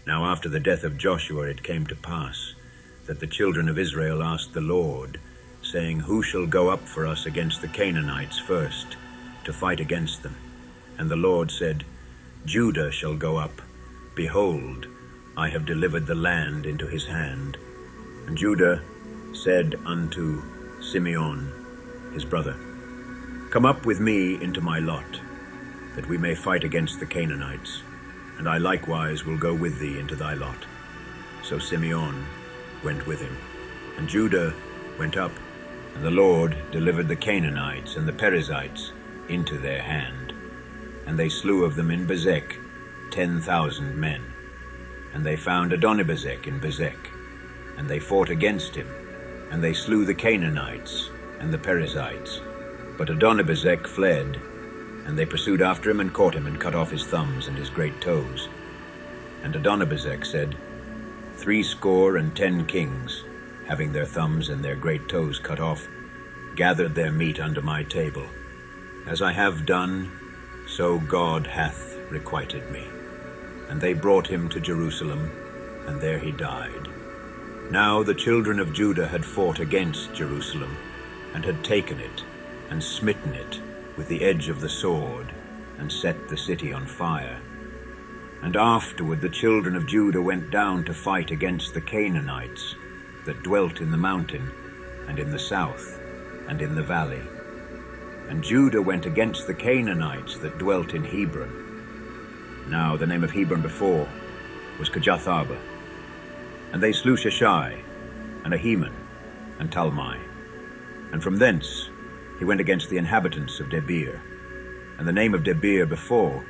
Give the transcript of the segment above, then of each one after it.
Now after the death of Joshua it came to pass that the children of Israel asked the Lord, saying, Who shall go up for us against the Canaanites first, to fight against them? And the Lord said, Judah shall go up. Behold, I have delivered the land into his hand. And Judah said unto Simeon his brother, Come up with me into my lot, that we may fight against the Canaanites, and I likewise will go with thee into thy lot. So Simeon went with him, and Judah went up, and the Lord delivered the Canaanites and the Perizzites into their hand. And they slew of them in Bezek 10,000 men. And they found Adonibezek in Bezek, and they fought against him, and they slew the Canaanites and the Perizzites. But Adonibezek fled, and they pursued after him and caught him and cut off his thumbs and his great toes. And Adonibezek said, 70 kings, having their thumbs and their great toes cut off, gathered their meat under my table. As I have done, so God hath requited me. And they brought him to Jerusalem, and there he died. Now the children of Judah had fought against Jerusalem, and had taken it, and smitten it with the edge of the sword, and set the city on fire. And afterward the children of Judah went down to fight against the Canaanites that dwelt in the mountain, and in the south, and in the valley. And Judah went against the Canaanites that dwelt in Hebron. Now the name of Hebron before was Kirjath-arba. And they slew Sheshai, and Ahiman, and Talmai. And from thence he went against the inhabitants of Debir. And the name of Debir before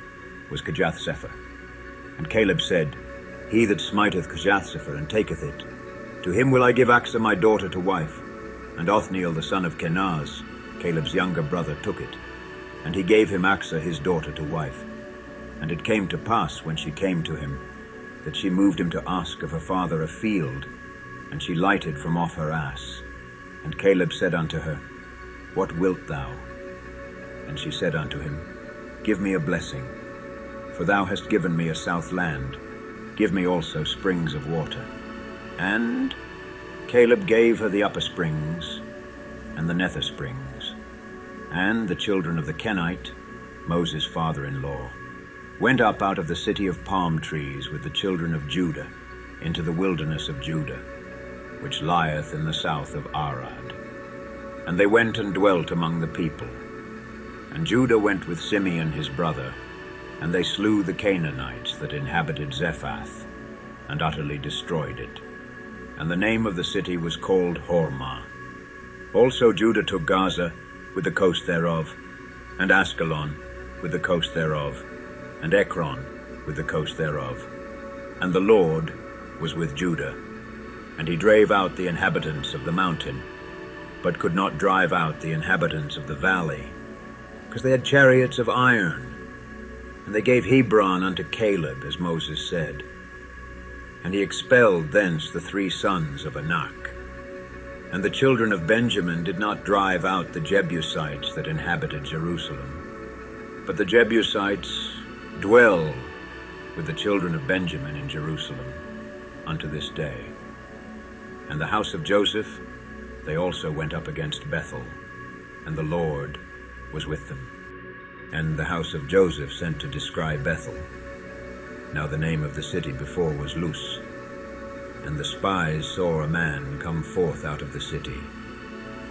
was Kirjath-sepher. And Caleb said, He that smiteth Kirjath-sepher and taketh it, to him will I give Achsah my daughter to wife. And Othniel the son of Kenaz, Caleb's younger brother, took it, and he gave him Achsah his daughter to wife. And it came to pass, when she came to him, that she moved him to ask of her father a field, and she lighted from off her ass. And Caleb said unto her, What wilt thou? And she said unto him, Give me a blessing, for thou hast given me a south land. Give me also springs of water. And Caleb gave her the upper springs, and the nether springs. And the children of the Kenite, Moses' father-in-law, went up out of the city of palm trees with the children of Judah into the wilderness of Judah, which lieth in the south of Arad. And they went and dwelt among the people. And Judah went with Simeon his brother, and they slew the Canaanites that inhabited Zephath, and utterly destroyed it. And the name of the city was called Hormah. Also Judah took Gaza with the coast thereof, and Askelon with the coast thereof, and Ekron with the coast thereof. And the Lord was with Judah, and he drave out the inhabitants of the mountain, but could not drive out the inhabitants of the valley, because they had chariots of iron. And they gave Hebron unto Caleb, as Moses said. And he expelled thence the 3 sons of Anak. And the children of Benjamin did not drive out the Jebusites that inhabited Jerusalem, but the Jebusites dwell with the children of Benjamin in Jerusalem unto this day. And the house of Joseph, they also went up against Bethel, and the Lord was with them. And the house of Joseph sent to descry Bethel. Now the name of the city before was Luz. And the spies saw a man come forth out of the city.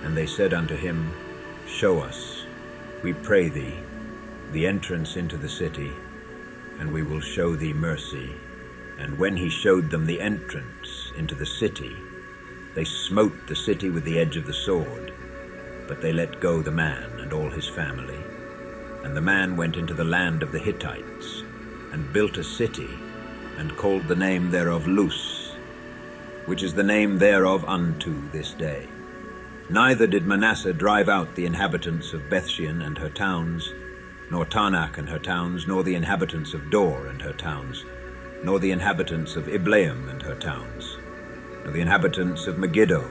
And they said unto him, Show us, we pray thee, the entrance into the city, and we will show thee mercy. And when he showed them the entrance into the city, they smote the city with the edge of the sword, but they let go the man and all his family. And the man went into the land of the Hittites, and built a city, and called the name thereof Luz, which is the name thereof unto this day. Neither did Manasseh drive out the inhabitants of Bethshean and her towns, nor Taanach and her towns, nor the inhabitants of Dor and her towns, nor the inhabitants of Ibleam and her towns, nor the inhabitants of Megiddo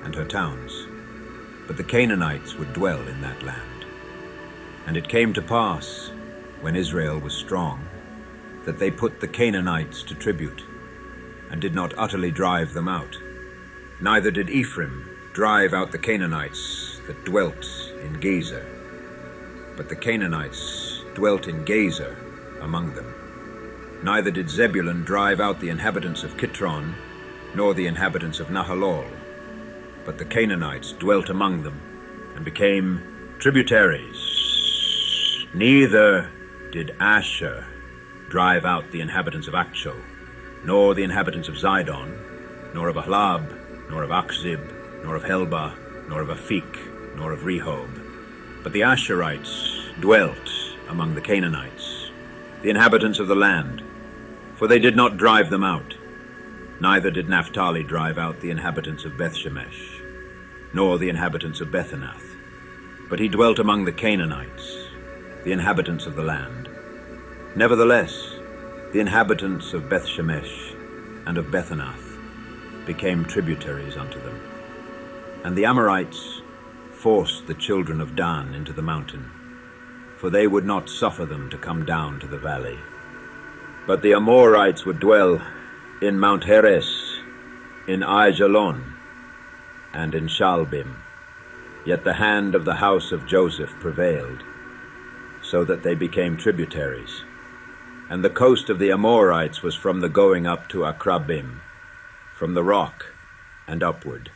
and her towns. But the Canaanites would dwell in that land. And it came to pass, when Israel was strong, that they put the Canaanites to tribute, and did not utterly drive them out. Neither did Ephraim drive out the Canaanites that dwelt in Gezer, but the Canaanites dwelt in Gezer among them. Neither did Zebulun drive out the inhabitants of Kitron, nor the inhabitants of Nahalol, but the Canaanites dwelt among them, and became tributaries. Neither did Asher drive out the inhabitants of Achshol, nor the inhabitants of Zidon, nor of Ahlab, nor of Achzib, nor of Helbah, nor of Aphik, nor of Rehob. But the Asherites dwelt among the Canaanites, the inhabitants of the land, for they did not drive them out. Neither did Naphtali drive out the inhabitants of Bethshemesh, nor the inhabitants of Bethanath, but he dwelt among the Canaanites, the inhabitants of the land. Nevertheless, the inhabitants of Bethshemesh and of Bethanath became tributaries unto them. And the Amorites forced the children of Dan into the mountain, for they would not suffer them to come down to the valley. But the Amorites would dwell in Mount Heres, in Aijalon, and in Shaalbim. Yet the hand of the house of Joseph prevailed, so that they became tributaries. And the coast of the Amorites was from the going up to Akrabim, from the rock and upward.